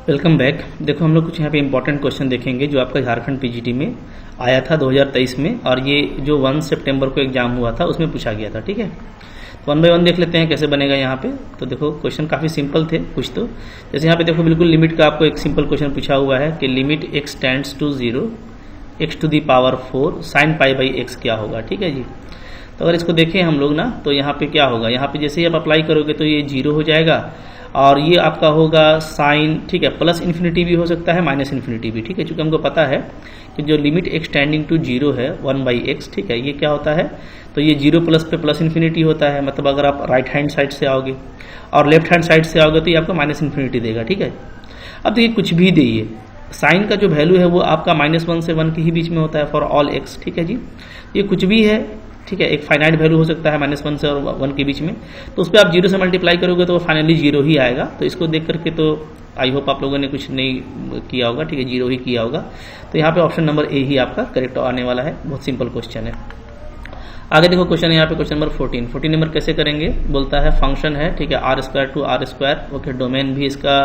Welcome back. देखो हम लोग कुछ यहाँ पे इंपॉर्टेंट क्वेश्चन देखेंगे जो आपका झारखंड पीजीटी में आया था 2023 में, और ये जो 1 सितंबर को एग्जाम हुआ था उसमें पूछा गया था। ठीक है, तो 1 बाय 1 देख लेते हैं कैसे बनेगा यहाँ पे। तो देखो क्वेश्चन काफ़ी सिंपल थे कुछ, तो जैसे यहाँ पे देखो बिल्कुल लिमिट का आपको एक सिंपल क्वेश्चन पूछा हुआ है कि limit x tends to 0 x to the power 4 sine pi by x क्या होगा। ठीक है जी, तो अगर इसको देखें हम लोग ना, तो यहाँ पे क्या होगा, यहाँ पे जैसे ही आप अप्लाई करोगे तो ये 0 हो जाएगा और ये आपका होगा साइन, ठीक है, प्लस इन्फिनिटी भी हो सकता है माइनस इन्फिनिटी भी। ठीक है, चूंकि हमको पता है कि जो लिमिट एक्सटेंडिंग टू 0 है 1 बाई एक्स, ठीक है, ये क्या होता है, तो ये 0 प्लस पे प्लस इन्फिनिटी होता है। मतलब अगर आप राइट हैंड साइड से आओगे और लेफ्ट हैंड साइड से आओगे तो ये आपको माइनस इन्फिनिटी देगा। ठीक है, अब देखिए कुछ भी दिए, साइन का जो वैल्यू है वो आपका -1 से 1 के ही बीच में होता है फॉर ऑल एक्स। ठीक है जी, ये कुछ भी है, ठीक है, एक फाइनाइट वैल्यू हो सकता है -1 से और 1 के बीच में, तो उस पर आप 0 से मल्टीप्लाई करोगे तो फाइनली 0 ही आएगा। तो इसको देख करके तो आई होप आप लोगों ने कुछ नहीं किया होगा, ठीक है, 0 ही किया होगा। तो यहाँ पे ऑप्शन नंबर ए ही आपका करेक्ट आने वाला है। बहुत सिंपल क्वेश्चन है। आगे देखो क्वेश्चन है यहाँ पे क्वेश्चन नंबर 14 नंबर कैसे करेंगे, बोलता है फंक्शन है, ठीक है, r² to r², okay, domain भी इसका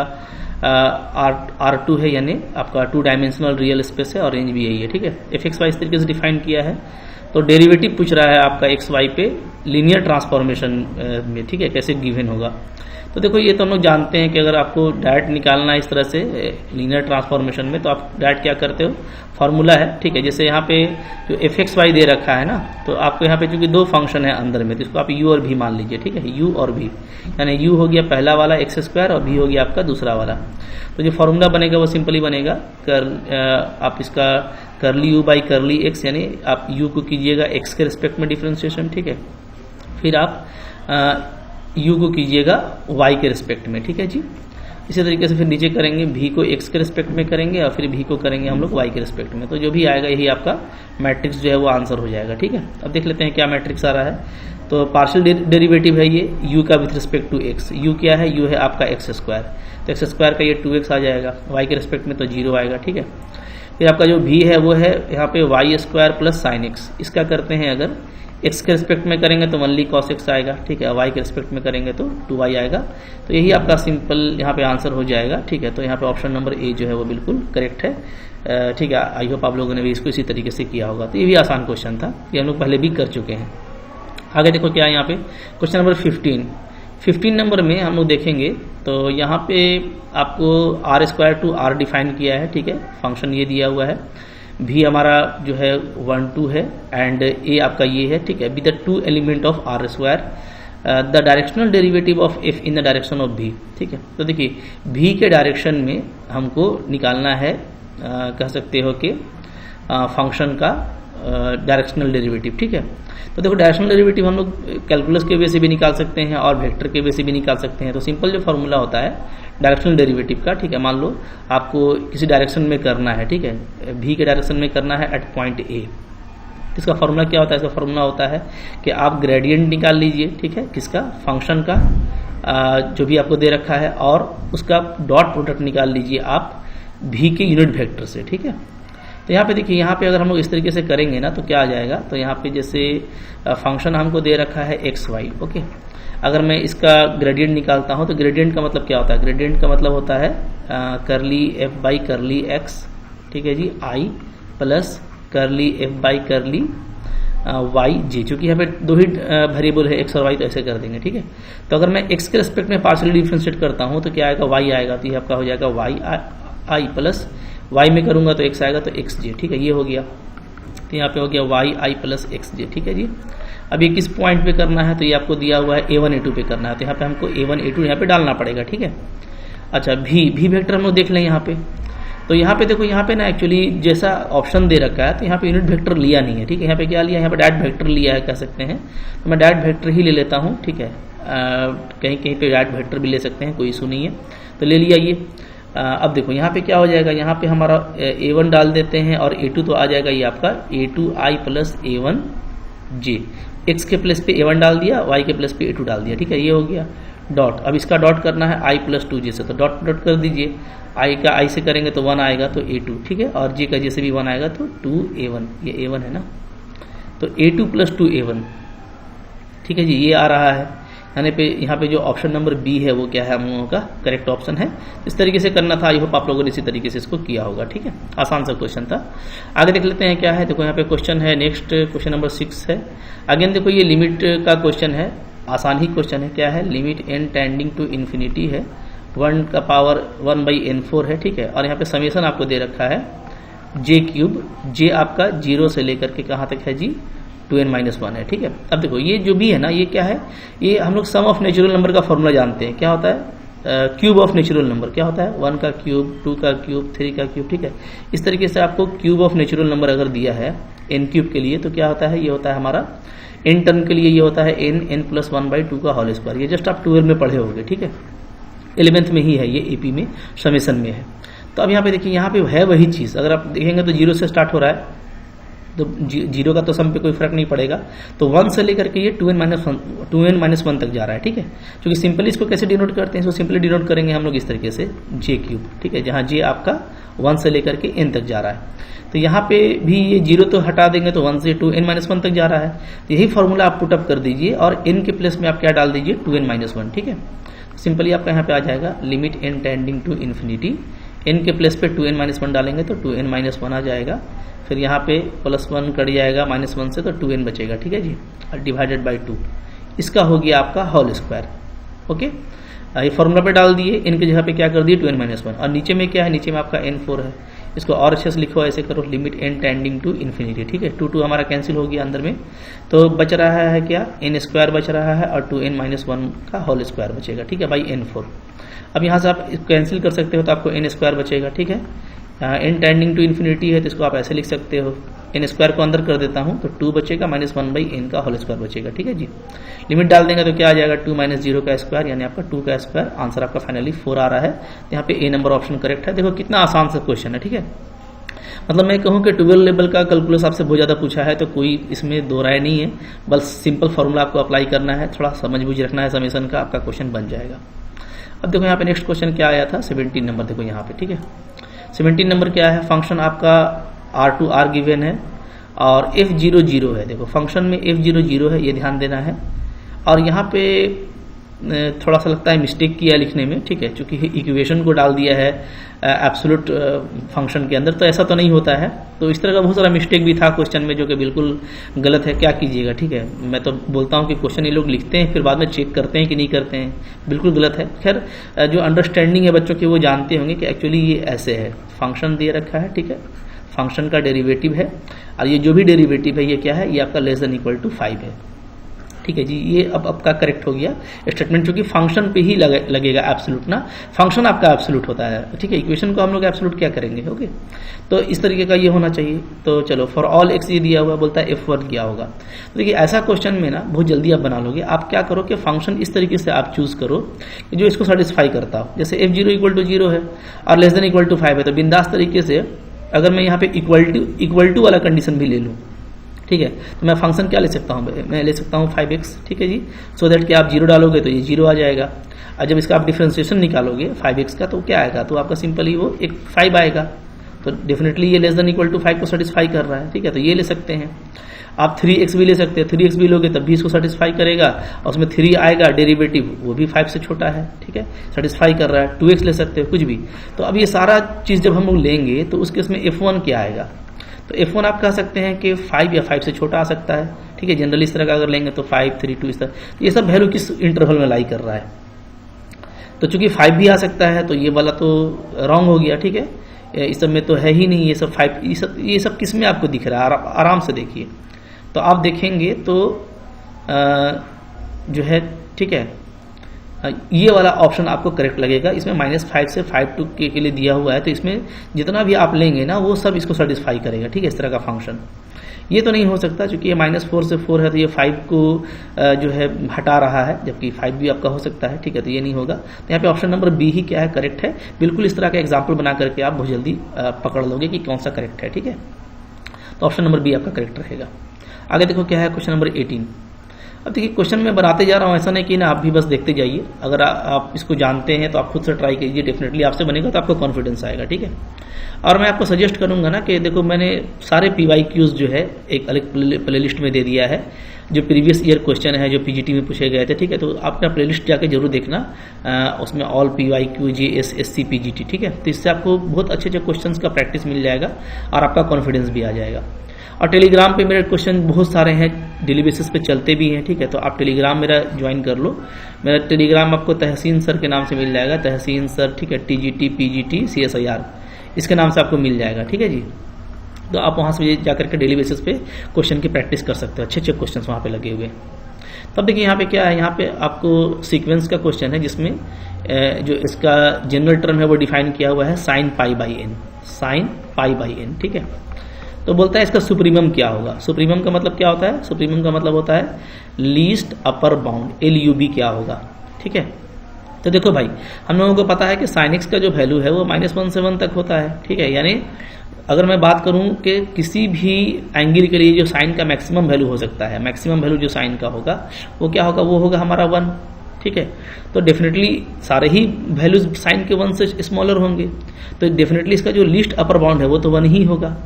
R2 है, यानी आपका 2 डायमेंशनल रियल स्पेस है, और रेंज भी यही है। ठीक है, fxy इस तरीके से डिफाइन किया है। तो डेरिवेटिव पूछ रहा है आपका xy पे लीनियर ट्रांसफॉर्मेशन में, ठीक है, कैसे गिवन होगा। तो देखो ये तो हम लोग जानते हैं कि अगर आपको डायरेक्ट निकालना है इस तरह से लीनियर ट्रांसफॉर्मेशन में, तो आप डायरेक्ट क्या करते हो, फार्मूला है, ठीक है, जैसे यहाँ पे जो fxy दे रखा है ना, तो आपको यहाँ पे चूंकि 2 फंक्शन है अंदर में, तो इसको आप u और v मान लीजिए। ठीक है, u और v, यानी u हो गया पहला वाला x² और v हो गया आपका दूसरा वाला। तो जो फार्मूला बनेगा वो सिंपली बनेगा आप इसका करली u बाई करली x, यानी आप u को कीजिएगा x के रिस्पेक्ट में डिफ्रेंशिएशन, ठीक है, फिर आप u को कीजिएगा y के रिस्पेक्ट में। ठीक है जी, इसी तरीके से फिर नीचे करेंगे v को x के रिस्पेक्ट में करेंगे और फिर v को करेंगे हम लोग y के रिस्पेक्ट में। तो जो भी आएगा यही आपका मैट्रिक्स जो है वो आंसर हो जाएगा। ठीक है, अब देख लेते हैं क्या मैट्रिक्स आ रहा है। तो पार्शियल डेरिवेटिव है ये u का with respect to x, u क्या है, u है आपका x², तो x² का ये 2x आ जाएगा, y के रिस्पेक्ट में तो 0 आएगा। ठीक है, फिर आपका जो v है वो है यहाँ पे y² प्लस साइन x, इसका करते हैं अगर x के रिस्पेक्ट में करेंगे तो 1 cos x आएगा, ठीक है, y के रिस्पेक्ट में करेंगे तो 2y आएगा। तो यही आपका सिंपल यहाँ पे आंसर हो जाएगा। ठीक है, तो यहाँ पे ऑप्शन नंबर ए जो है वो बिल्कुल करेक्ट है। ठीक है, आई होप आप लोगों ने भी इसको इसी तरीके से किया होगा। तो ये भी आसान क्वेश्चन था, ये हम लोग पहले भी कर चुके हैं। आगे देखो क्या है यहाँ पे क्वेश्चन नंबर 15 नंबर में हम लोग देखेंगे, तो यहाँ पे आपको r² टू r डिफाइन किया है। ठीक है, फंक्शन ये दिया हुआ है, v हमारा जो है 1 2 है एंड a आपका ये है। ठीक है, with the 2 element of r², the directional derivative of f in the direction of v। ठीक है, तो देखिए v के डायरेक्शन में हमको निकालना है, कह सकते हो कि फंक्शन का डायरेक्शनल डेरिवेटिव। ठीक है, तो देखो डायरेक्शनल डेरिवेटिव हम लोग कैलकुलस के वे से भी निकाल सकते हैं और वेक्टर के वे से भी निकाल सकते हैं। तो सिंपल जो फार्मूला होता है डायरेक्शनल डेरिवेटिव का, ठीक है, मान लो आपको किसी डायरेक्शन में करना है, ठीक है, v के डायरेक्शन में करना है एट पॉइंट a, इसका फार्मूला क्या होता है, इसका फार्मूला होता है कि आप ग्रेडियंट निकाल लीजिए, ठीक है, किसका, फंक्शन का, जो भी आपको दे रखा है, और उसका डॉट प्रोडक्ट निकाल लीजिए आप v के यूनिट वेक्टर से। ठीक है, तो यहाँ पे देखिए, यहाँ पे अगर हम लोग इस तरीके से करेंगे ना तो क्या आ जाएगा, तो यहाँ पे जैसे फंक्शन हमको दे रखा है xy, ओके, अगर मैं इसका ग्रेडियंट निकालता हूँ तो ग्रेडियंट का मतलब क्या होता है, ग्रेडियंट का मतलब होता है करली f बाई करली x, ठीक है जी, i प्लस करली f बाई करली y j, चूंकि यहाँ पे 2 ही वेरिएबल है x और y, तो ऐसे कर देंगे। ठीक है, तो अगर मैं x के रिस्पेक्ट में पार्शियली डिफरेंशिएट करता हूँ तो क्या आएगा, y आएगा, तो ये आपका हो जाएगा y i प्लस y में करूंगा तो x आएगा तो xj। ठीक है, ये हो गया, तो यहाँ पे हो गया yi प्लस xj। ठीक है जी, अब ये किस पॉइंट पे करना है, तो ये आपको दिया हुआ है a1 a2 पे करना है, तो यहाँ पे हमको a1 a2 यहाँ पे डालना पड़ेगा। ठीक है, अच्छा v वेक्टर हम लोग देख लें यहाँ पे, तो यहाँ पे देखो, यहाँ पे ना एक्चुअली जैसा ऑप्शन दे रखा है तो यहाँ पे यूनिट वेक्टर लिया नहीं है। ठीक है, यहाँ पे क्या लिया, यहाँ पे डायरेक्ट वेक्टर लिया है कह सकते हैं, तो मैं डायरेक्ट वेक्टर ही ले लेता हूँ। ठीक है, कहीं कहीं पे डायरेक्ट वेक्टर भी ले सकते हैं, कोई इशू नहीं है, तो ले लिया ये। अब देखो यहाँ पे क्या हो जाएगा, यहाँ पे हमारा a1 डाल देते हैं और a2 तो आ जाएगा ये आपका a2i प्लस a1j, x के प्लेस पे a1 डाल दिया, y के प्लेस पे a2 डाल दिया। ठीक है, ये हो गया डॉट। अब इसका डॉट करना है i प्लस 2j से, तो डॉट डॉट कर दीजिए, i का i से करेंगे तो 1 आएगा तो a2, ठीक है, और j का j से भी 1 आएगा तो 2a1, ये a1 है ना, तो a2 प्लस 2a1। ठीक है जी, ये आ रहा है। यानी पे यहाँ पे जो ऑप्शन नंबर बी है वो क्या है, हम लोगों का करेक्ट ऑप्शन है। इस तरीके से करना था। आई होप आप लोगों ने इसी तरीके से इसको किया होगा। ठीक है, आसान सा क्वेश्चन था। आगे देख लेते हैं क्या है। देखो यहाँ पे क्वेश्चन है, नेक्स्ट क्वेश्चन नंबर 6 है। अगेन देखो ये लिमिट का क्वेश्चन है, आसान ही क्वेश्चन है। क्या है, limit n tending to infinity है, 1 का पावर 1/n4 है। ठीक है, और यहाँ पे समेशन आपको दे रखा है जे क्यूब, जे आपका 0 से लेकर के कहाँ तक है जी, 2n-1 है। ठीक है, अब देखो ये जो भी है ना, ये क्या है, ये हम लोग सम ऑफ नेचुरल नंबर का फॉर्मूला जानते हैं। क्या होता है, क्यूब ऑफ नेचुरल नंबर क्या होता है, 1 का क्यूब, 2 का क्यूब, 3 का क्यूब। ठीक है, इस तरीके से आपको क्यूब ऑफ नेचुरल नंबर अगर दिया है n क्यूब के लिए, तो क्या होता है, ये होता है हमारा n टर्म के लिए ये होता है n+1/2 का होल स्क्वायर। ये जस्ट आप 12 में पढ़े होंगे। ठीक है, 11th में ही है ये, एपी में समेशन में है। तो अब यहाँ पे देखिए, यहाँ पे है वही चीज़। अगर आप देखेंगे तो 0 से स्टार्ट हो रहा है, तो 0 का तो सम पे कोई फर्क नहीं पड़ेगा। तो 1 से लेकर के ये 2n-1 तक जा रहा है। ठीक है, क्योंकि सिंपली इसको कैसे डिनोट करते हैं, इसको सिंपली डिनोट करेंगे हम लोग इस तरीके से, जे क्यूब। ठीक है, जहाँ जे आपका 1 से लेकर के n तक जा रहा है। तो यहाँ पे भी ये 0 तो हटा देंगे तो 1 से 2n-1 तक जा रहा है। तो यही फॉर्मूला आप पुटअप कर दीजिए और n के प्लेस में आप क्या डाल दीजिए, 2n-1। ठीक है, सिंपली आपका यहाँ पे आ जाएगा limit n tending to infinity, n के प्लेस पे 2n-1 डालेंगे तो 2n-1 आ जाएगा। फिर यहाँ पे +1 कट जाएगा -1 से, तो 2n बचेगा। ठीक है जी, डिवाइडेड बाई 2, इसका हो गया आपका होल स्क्वायर। ओके, ये फॉर्मूला पे डाल दिए, इनके जगह पे क्या कर दिए, 2n-1। और नीचे में क्या है, नीचे में आपका n4 है। इसको और अच्छे से लिखो, ऐसे करो, limit n tending to infinity. ठीक है, 2 हमारा कैंसिल हो गया अंदर में, तो बच रहा है क्या, n² बच रहा है और 2n-1 का होल स्क्वायर बचेगा। ठीक है, बाई n4। अब यहाँ से आप कैंसिल कर सकते हो तो आपको n² बचेगा। ठीक है, n टेंडिंग टू इन्फिनिटी है तो इसको आप ऐसे लिख सकते हो, n² को अंदर कर देता हूँ तो 2 बचेगा, -1/n का होल स्क्वायर बचेगा। ठीक है जी, लिमिट डाल देंगे तो क्या आ जाएगा, 2 - 0 का स्क्वायर, यानी आपका 2 का स्क्वायर। आंसर आपका फाइनली 4 आ रहा है। यहाँ पे ए नंबर ऑप्शन करेक्ट है। देखो कितना आसान सा क्वेश्चन है। ठीक है, मतलब मैं कहूँ कि 12 लेवल का कैलकुलस आपसे बहुत ज़्यादा पूछा है तो कोई इसमें दो राय नहीं है, बस सिंपल फॉर्मूला आपको अप्लाई करना है, थोड़ा समझ बूझ रखना है समेशन का, आपका क्वेश्चन बन जाएगा। अब देखो यहाँ पे नेक्स्ट क्वेश्चन क्या आया था, 17 नंबर। देखो यहाँ पे, ठीक है, 17 नंबर क्या है, फंक्शन आपका R गिवन है और f0 0 है। देखो फंक्शन में f0 0 है, ये ध्यान देना है। और यहाँ पे थोड़ा सा लगता है मिस्टेक किया लिखने में। ठीक है, चूंकि इक्वेशन को डाल दिया है एब्सोल्यूट फंक्शन के अंदर, तो ऐसा तो नहीं होता है। तो इस तरह का बहुत सारा मिस्टेक भी था क्वेश्चन में, जो कि बिल्कुल गलत है। क्या कीजिएगा, ठीक है, मैं तो बोलता हूँ कि क्वेश्चन ये लोग लिखते हैं फिर बाद में चेक करते हैं कि नहीं करते हैं, बिल्कुल गलत है। खैर जो अंडरस्टैंडिंग है बच्चों की वो जानते होंगे कि एक्चुअली ये ऐसे है, फंक्शन दे रखा है, ठीक है, फंक्शन का डेरिवेटिव है और ये जो भी डेरिवेटिव है ये क्या है, ये आपका <= 5 है। ठीक है जी, ये अब आपका करेक्ट हो गया स्टेटमेंट, क्योंकि फंक्शन पे ही लगेगा एब्सोल्यूट ना, फंक्शन आपका एब्सोल्यूट होता है। ठीक है, इक्वेशन को हम लोग एब्सोल्यूट क्या करेंगे, ओके। तो इस तरीके का ये होना चाहिए। तो चलो, फॉर ऑल x ये दिया हुआ, बोलता है f1 क्या होगा। तो देखिए ऐसा क्वेश्चन में ना बहुत जल्दी आप बना लोगे। आप क्या करो कि फंक्शन इस तरीके से आप चूज करो कि जो इसको सेटिस्फाई करता हो। जैसे f0 = 0 है और <= 5 है, तो बिंदास तरीके से अगर मैं यहाँ पे इक्वल टू वाला कंडीशन भी ले लूँ, ठीक है, तो मैं फंक्शन क्या ले सकता हूँ, मैं ले सकता हूँ 5x। ठीक है जी, सो दैट कि आप 0 डालोगे तो ये 0 आ जाएगा। और जब इसका आप डिफरेंशिएशन निकालोगे 5x का, तो क्या आएगा, तो आपका सिंपली वो एक 5 आएगा। तो डेफिनेटली ये <= 5 को सेटिस्फाई कर रहा है। ठीक है, तो ये ले सकते हैं। आप 3x भी ले सकते हैं, 3x भी लोगे तब भी इसको सेटिस्फाई करेगा और उसमें 3 आएगा डेरिवेटिव, वो भी 5 से छोटा है। ठीक है, सेटिस्फाई कर रहा है। 2x ले सकते हो, कुछ भी। तो अब ये सारा चीज़ जब हम लोग लेंगे तो उसके इसमें f1 क्या आएगा, तो f1 आप कह सकते हैं कि 5 या 5 से छोटा आ सकता है। ठीक है, जनरली इस तरह का अगर लेंगे तो 5, 3, 2 इस तरह, ये सब वैल्यू किस इंटरवल में लाई कर रहा है। तो चूंकि 5 भी आ सकता है तो ये वाला तो रॉन्ग हो गया। ठीक है, इस सब में तो है ही नहीं, ये सब 5, ये सब किस में आपको दिख रहा है, आराम से देखिए। तो आप देखेंगे तो जो है, ठीक है, ये वाला ऑप्शन आपको करेक्ट लगेगा। इसमें -5 से 5 के लिए दिया हुआ है, तो इसमें जितना भी आप लेंगे ना वो सब इसको सेटिस्फाई करेगा। ठीक है, इस तरह का फंक्शन ये तो नहीं हो सकता, क्योंकि ये -4 से 4 है तो ये 5 को जो है हटा रहा है, जबकि 5 भी आपका हो सकता है। ठीक है, तो ये नहीं होगा। तो यहाँ पे ऑप्शन नंबर बी ही क्या है, करेक्ट है। बिल्कुल इस तरह का एग्जाम्पल बना करके आप बहुत जल्दी पकड़ लोगे कि कौन सा करेक्ट है। ठीक है, तो ऑप्शन नंबर बी आपका करेक्ट रहेगा। आगे देखो क्या है, क्वेश्चन नंबर 18। अब देखिए क्वेश्चन में बनाते जा रहा हूँ, ऐसा नहीं कि ना आप भी बस देखते जाइए। अगर आप इसको जानते हैं तो आप खुद से ट्राई कीजिए, डेफिनेटली आपसे बनेगा तो आपको कॉन्फिडेंस आएगा। ठीक है, और मैं आपको सजेस्ट करूंगा ना कि देखो मैंने सारे PYQs जो है एक अलग प्लेलिस्ट में दे दिया है, जो प्रीवियस ईयर क्वेश्चन है जो पीजीटी में पूछे गए थे, ठीक है। तो आप अपना प्लेलिस्ट जाके जरूर देखना, उसमें all PYQ JS SC PGT, ठीक है। तो इससे आपको बहुत अच्छे अच्छे क्वेश्चंस का प्रैक्टिस मिल जाएगा और आपका कॉन्फिडेंस भी आ जाएगा। और टेलीग्राम पे मेरे क्वेश्चन बहुत सारे हैं, डेली बेसिस पे चलते भी हैं, ठीक है। तो आप टेलीग्राम मेरा ज्वाइन कर लो। मेरा टेलीग्राम आपको तहसीन सर के नाम से मिल जाएगा, तहसीन सर, ठीक है, TGT PGT CSIR इसके नाम से आपको मिल जाएगा, ठीक है जी। तो आप वहाँ से जाकर के डेली बेसिस पे क्वेश्चन की प्रैक्टिस कर सकते हो, अच्छे अच्छे क्वेश्चन वहाँ पे लगे हुए हैं। तब देखिए यहाँ पे क्या है, यहाँ पे आपको सीक्वेंस का क्वेश्चन है जिसमें जो इसका जनरल टर्म है वो डिफाइन किया हुआ है sin π/n, sin π/n, ठीक है। तो बोलता है इसका सुप्रीमम क्या होगा। सुप्रीमम का मतलब क्या होता है, सुप्रीमम का मतलब होता है लीस्ट अपर बाउंड, LUB क्या होगा, ठीक है। तो देखो भाई, हम लोगों को पता है कि sin x का जो वैल्यू है वो -1 से 1 तक होता है, ठीक है। यानी अगर मैं बात करूं कि किसी भी एंगल के लिए जो साइन का मैक्सिमम वैल्यू हो सकता है, मैक्सिमम वैल्यू जो साइन का होगा वो क्या होगा, वो होगा हमारा 1, ठीक है। तो डेफिनेटली सारे ही वैल्यूज साइन के 1 से स्मॉलर होंगे, तो डेफिनेटली इसका जो लीस्ट अपर बाउंड है वो तो 1 ही होगा।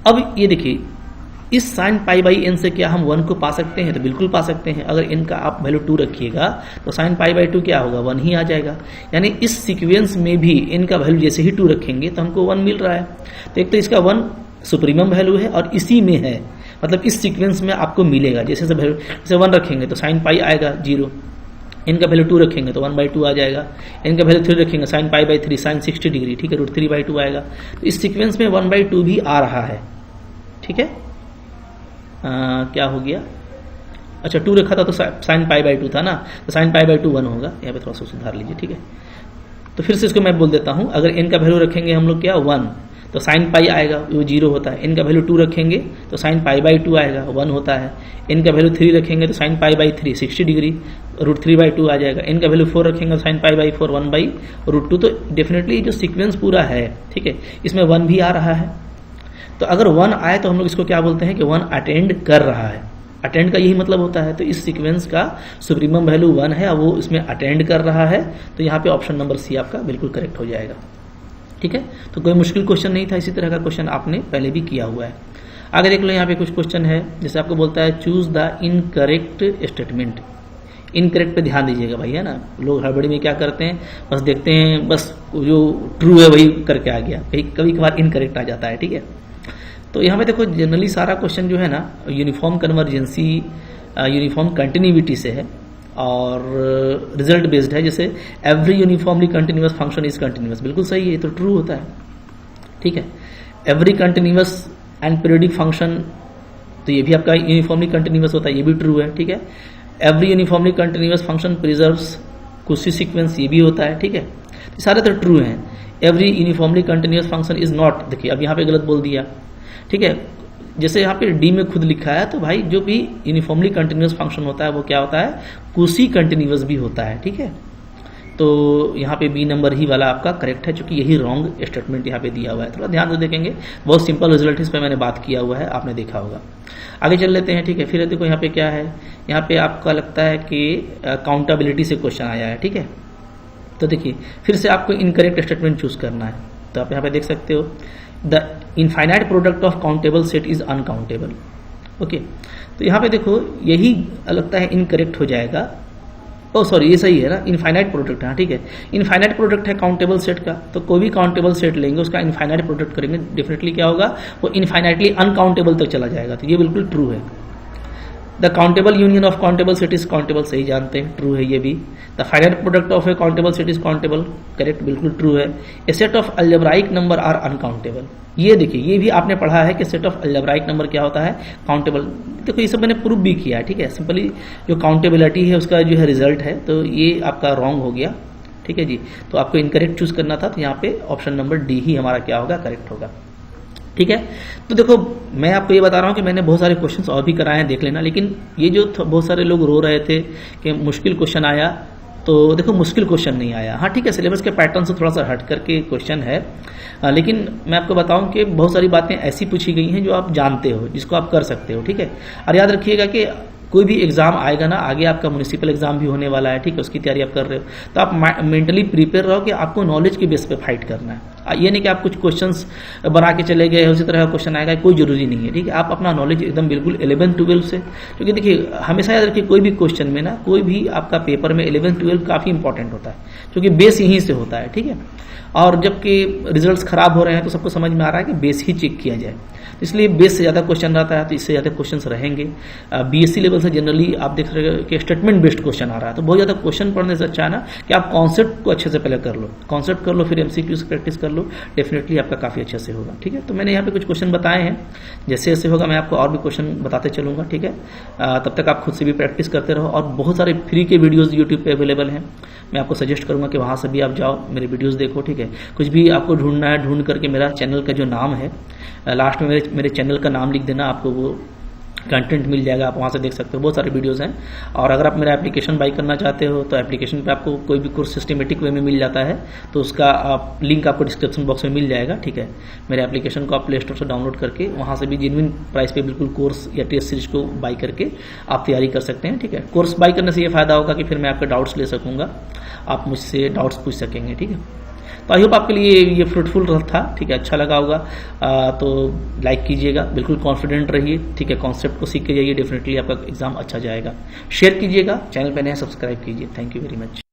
अब ये देखिए, इस sin π/n से क्या हम 1 को पा सकते हैं, तो बिल्कुल पा सकते हैं। अगर इनका आप वैल्यू 2 रखिएगा तो sin π/2 क्या होगा, 1 ही आ जाएगा। यानी इस सीक्वेंस में भी इनका वैल्यू जैसे ही 2 रखेंगे तो हमको 1 मिल रहा है। तो एक तो इसका 1 सुप्रीमम वैल्यू है और इसी में है, मतलब इस सीक्वेंस में आपको मिलेगा। जैसे जैसे 1 रखेंगे तो sin π आएगा 0, इनका वैल्यू 2 रखेंगे तो 1/2 आ जाएगा, इनका वैल्यू 3 रखेंगे sin π/3 sin 60 डिग्री, ठीक है, √3/2 आएगा। तो इस सीक्वेंस में 1/2 भी आ रहा है, ठीक है। क्या हो गया, अच्छा 2 रखा था तो sin π/2 था ना, तो sin π/2 1 होगा। यहाँ पे थोड़ा सा सुधार लीजिए, ठीक है। तो फिर से इसको मैं बोल देता हूँ, अगर इनका वैल्यू रखेंगे हम लोग क्या 1 तो sin π आएगा, वो 0 होता है। इनका वैल्यू 2 रखेंगे तो sin π/2 आएगा, 1 होता है। इनका वैल्यू 3 रखेंगे तो sin π/3 60 डिग्री √3/2 आ जाएगा। इनका वैल्यू 4 रखेंगे तो sin π/4 1/√2। तो डेफिनेटली जो सीक्वेंस पूरा है, ठीक है, इसमें 1 भी आ रहा है। तो अगर 1 आए तो हम लोग इसको क्या बोलते हैं कि 1 अटेंड कर रहा है। अटेंड का यही मतलब होता है। तो इस सीक्वेंस का सुप्रीमम वैल्यू 1 है और वो इसमें अटेंड कर रहा है। तो यहाँ पे ऑप्शन नंबर सी आपका बिल्कुल करेक्ट हो जाएगा, ठीक है। तो कोई मुश्किल क्वेश्चन नहीं था, इसी तरह का क्वेश्चन आपने पहले भी किया हुआ है। आगे देख लो, यहाँ पे कुछ क्वेश्चन है जैसे आपको बोलता है choose the incorrect statement. Incorrect पे ध्यान दीजिएगा भाई, है ना। लोग हड़बड़ी में क्या करते हैं, बस देखते हैं बस जो ट्रू है वही करके आ गया, कभी कभार इनकरेक्ट आ जाता है, ठीक है। तो यहाँ पे देखो जनरली सारा क्वेश्चन जो है ना यूनिफॉर्म कन्वर्जेंसी, यूनिफॉर्म कंटिन्यूटी से है और रिजल्ट बेस्ड है। जैसे every uniformly continuous function is continuous, बिल्कुल सही है, ये तो ट्रू होता है, ठीक है। Every continuous and periodic function, तो ये भी आपका यूनिफॉर्मली कंटिन्यूअस होता है, ये भी ट्रू है, ठीक है। Every uniformly continuous function preserves कुशी सीक्वेंस, ये भी होता है, ठीक है। तो सारे तो ट्रू हैं। Every uniformly continuous function is not, देखिए अब यहाँ पे गलत बोल दिया, ठीक है। जैसे यहाँ पे डी में खुद लिखा है, तो भाई जो भी यूनिफॉर्मली कंटिन्यूअस फंक्शन होता है वो क्या होता है, कुशी कंटिन्यूअस भी होता है, ठीक है। तो यहाँ पे बी नंबर ही वाला आपका करेक्ट है, क्योंकि यही रॉन्ग स्टेटमेंट यहाँ पे दिया हुआ है। थोड़ा ध्यान से देखेंगे, बहुत सिंपल रिजल्ट इस पर मैंने बात किया हुआ है, आपने देखा होगा। आगे चल लेते हैं, ठीक है। फिर देखो यहाँ पे क्या है, यहाँ पे आपका लगता है कि काउंटेबिलिटी से क्वेश्चन आया है, ठीक है। तो देखिए फिर से आपको इनकरेक्ट स्टेटमेंट चूज करना है। तो आप यहाँ पे देख सकते हो the infinite product of countable set is uncountable, okay. तो यहाँ पे देखो यही लगता है इनकरेक्ट हो जाएगा। ओ सॉरी, ये सही है ना, इनफाइनाइट प्रोडक्ट है, ठीक है। इनफाइनाइट प्रोडक्ट है काउंटेबल सेट का, तो कोई भी काउंटेबल सेट लेंगे उसका इनफाइनाइट प्रोडक्ट करेंगे, डेफिनेटली क्या होगा, वो इनफाइनाइटली अनकाउंटेबल तक चला जाएगा। तो ये बिल्कुल ट्रू है। The countable union of countable set is countable, सही जानते हैं, ट्रू है ये भी। The finite product of a countable set is countable, correct, बिल्कुल ट्रू है। A set of algebraic number are uncountable, ये देखिए ये भी आपने पढ़ा है कि सेट ऑफ अलजेब्राइक नंबर क्या होता है, काउंटेबल। देखो ये सब मैंने प्रूफ भी किया है, ठीक है। सिंपली जो काउंटेबिलिटी है उसका जो है रिजल्ट है, तो ये आपका रॉन्ग हो गया, ठीक है जी। तो आपको इनकरेक्ट चूज करना था, तो यहाँ पे ऑप्शन नंबर डी ही हमारा क्या होगा, करेक्ट होगा, ठीक है। तो देखो मैं आपको ये बता रहा हूँ कि मैंने बहुत सारे क्वेश्चंस और भी कराए हैं, देख लेना। लेकिन ये जो बहुत सारे लोग रो रहे थे कि मुश्किल क्वेश्चन आया, तो देखो मुश्किल क्वेश्चन नहीं आया। हाँ ठीक है, सिलेबस के पैटर्न से थोड़ा सा हट करके क्वेश्चन है, लेकिन मैं आपको बताऊं कि बहुत सारी बातें ऐसी पूछी गई हैं जो आप जानते हो, जिसको आप कर सकते हो, ठीक है। और याद रखिएगा कि कोई भी एग्जाम आएगा ना, आगे आपका म्युनिसिपल एग्जाम भी होने वाला है, ठीक है, उसकी तैयारी आप कर रहे हो, तो आप मेंटली प्रिपेयर रहो कि आपको नॉलेज के बेस पे फाइट करना है। ये नहीं कि आप कुछ क्वेश्चंस बना के चले गए, उसी तरह का क्वेश्चन आएगा, कोई जरूरी नहीं है, ठीक है। आप अपना नॉलेज एकदम बिल्कुल 11-12 से, क्योंकि देखिए हमेशा याद रखिए कोई भी क्वेश्चन में ना, कोई भी आपका पेपर में 11-12 काफी इंपॉर्टेंट होता है, क्योंकि बेस यहीं से होता है, ठीक है। और जबकि रिजल्ट्स खराब हो रहे हैं तो सबको समझ में आ रहा है कि बेस ही चेक किया जाए, इसलिए बेस से ज़्यादा क्वेश्चन रहता है, तो इससे ज़्यादा क्वेश्चंस रहेंगे। बीएससी लेवल से जनरली आप देख रहे हो कि स्टेटमेंट बेस्ड क्वेश्चन आ रहा है, तो बहुत ज़्यादा क्वेश्चन पढ़ने से अच्छा है ना कि आप कॉन्सेप्ट को अच्छे से पहले कर लो, कॉन्सेप्ट कर लो, फिर एमसीक्यू से प्रैक्टिस कर लो, डेफिनेटली आपका काफ़ी अच्छे से होगा, ठीक है। तो मैंने यहाँ पे कुछ क्वेश्चन बताए हैं, जैसे जैसे होगा मैं आपको और भी क्वेश्चन बताते चलूँगा, ठीक है। तब तक आप खुद से भी प्रैक्टिस करते रहो, और बहुत सारे फ्री के वीडियोज़ यूट्यूब पर अवेलेबल हैं, मैं आपको सजेस्ट करूँगा कि वहाँ से भी आप जाओ, मेरे वीडियोज़ देखो, ठीक है। कुछ भी आपको ढूंढना है, ढूंढ करके मेरा चैनल का जो नाम है, लास्ट में मेरे चैनल का नाम लिख देना, आपको वो कंटेंट मिल जाएगा, आप वहाँ से देख सकते हो, बहुत सारे वीडियोस हैं। और अगर आप मेरा एप्लीकेशन बाई करना चाहते हो तो एप्लीकेशन पे आपको कोई भी कोर्स सिस्टमेटिक वे में मिल जाता है, तो उसका लिंक आपको डिस्क्रिप्शन बॉक्स में मिल जाएगा, ठीक है। मेरे एप्लीकेशन को आप प्ले स्टोर से डाउनलोड करके वहाँ से भी जेन्युइन प्राइस पे बिल्कुल कोर्स या टेस्ट सीरीज को बाई करके आप तैयारी कर सकते हैं, ठीक है। कोर्स बाई करने से ये फायदा होगा कि फिर मैं आपके डाउट्स ले सकूँगा, आप मुझसे डाउट्स पूछ सकेंगे, ठीक है। तो आई होप आपके लिए ये फ्रूटफुल था, ठीक है, अच्छा लगा होगा। तो लाइक कीजिएगा, बिल्कुल कॉन्फिडेंट रहिए, ठीक है, कॉन्सेप्ट को सीख के जाइए, डेफिनेटली आपका एग्जाम अच्छा जाएगा। शेयर कीजिएगा, चैनल पे नए सब्सक्राइब कीजिए। Thank you very much.